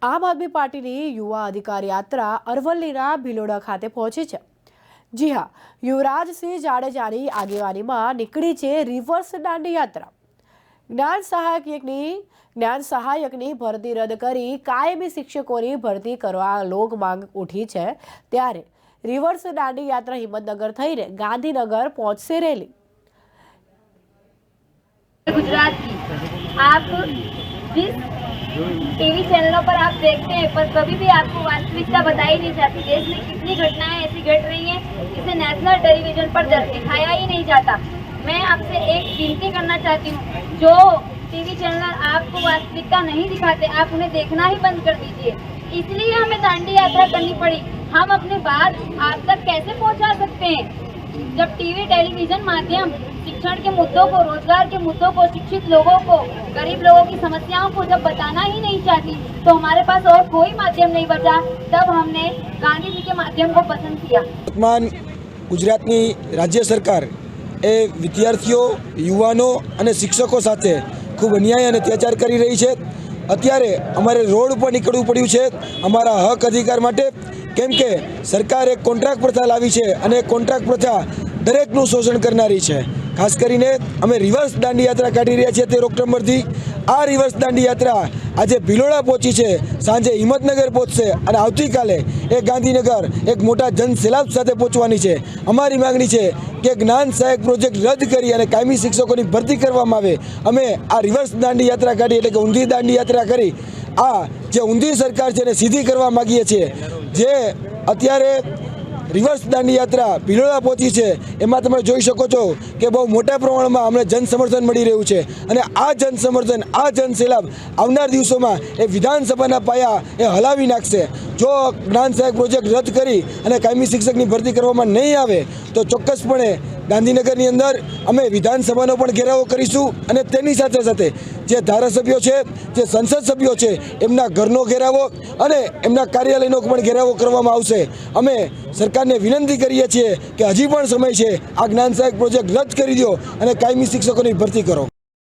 આમ આદમી પાર્ટીની યુવા અધિકાર યાત્રા અરવલ્લીના ભિલોડા ખાતે પહોંચી છે। જી હા, યુવરાજસિંહ જાડેજાની આગેવાનીમાં નીકળી છે રિવર્સ દાંડી યાત્રા। જ્ઞાન સહાયકની ભરતી રદ કરી કાયમી શિક્ષકોની ભરતી કરવા લોક માંગ ઉઠી છે, ત્યારે રિવર્સ દાંડી યાત્રા હિંમતનગર થઈને ગાંધીનगर પહોंचશે। રેલી गुजरात की आप जिस टीवी चैनलों पर आप देखते हैं, पर कभी भी आपको वास्तविकता बताई नहीं जाती। देश में कितनी घटनाएं ऐसी घट रही हैं, इसे नेशनल टेलीविजन पर दिखाया ही नहीं जाता। मैं आपसे एक विनती करना चाहती हूँ, जो टीवी चैनल आपको वास्तविकता नहीं दिखाते, आप उन्हें देखना ही बंद कर दीजिए। इसलिए हमें दांडी यात्रा करनी पड़ी। हम अपनी बात आप तक कैसे पहुँचा सकते हैं जब टीवी टेलीविजन माध्यम शिक्षण के मुद्दों को, रोजगार के मुद्दों को, शिक्षित लोगों को, गरीब लोगों की समस्याओं को जब बताना ही नहीं चाहती, तो हमारे पास और कोई माध्यम नहीं बचा। तब हमने गांधी जी के माध्यम को पसंद किया। वर्तमान गुजरातनी राज्य सरकार ए विद्यार्थीओ, युवानो अने शिक्षकों साथे खूब अन्याय अने अत्याचार करी रही है। अत्यारे अमारे रोड पर निकलवू पड्युं छे अमारा हक अधिकार माटे, केम के सरकार एक कॉन्ट्राक्ट प्रथा लावी छे अने कॉन्ट्राक्ट प्रथा दरेकनुं शोषण करनारी छे। खास करीने अमे रिवर्स दांडी यात्रा काढी रह्या छीए 13 ऑक्टोबरथी। आ रिवर्स दांडी यात्रा आजे भीलोड़ा पहोंची छे, सांजे हिम्मतनगर पहोंचशे अने आवतीकाले एक गांधीनगर एक मोटा जनसैलाब साथे पहोंचवानी छे। अमारी मांगणी छे कि ज्ञान सहायक प्रोजेक्ट रद्द करी अने कायमी शिक्षकोनी भरती करवामां आवे। अमे आ रिवर्स दांडी यात्रा काढी एटले के ऊंधी दांडी यात्रा करी आ जे ऊंधी सरकार छे ने सीधी करवा मांगीए छीए। जे अत्यारे रिवर्स दांडी यात्रा भीलोड़ा पहोंची है, एमां तमे जोई शको छो कि बहु मोटा प्रमाणमां अमने जन समर्थन मळी रह्युं छे अने आ जन समर्थन, आ जन सैलाब आवनार दिवसोमां ए विधानसभाना पाया ए हलावी नाखशे। जो ज्ञान सहायक प्रोजेक्ट रद्द करी अने कायमी शिक्षकनी भरती करवामां नहीं आवे तो चोक्कसपणे गांधीनगरनी अंदर अमे विधानसभानो पण घेरावो करीशुं अने तेनी साथे साथे जे धारासभ्यो छे, जे संसद सभ्यो छे, एमना घरनो घेरावो अने एमना कार्यालयनो पण घेरावो करवामां आवशे। अमे सरकारने विनंती करीए छीए कि हजी पण समय छे, आ ज्ञान सहायक प्रोजेक्ट रद्द करी दो अने कायमी शिक्षकोनी भरती करो।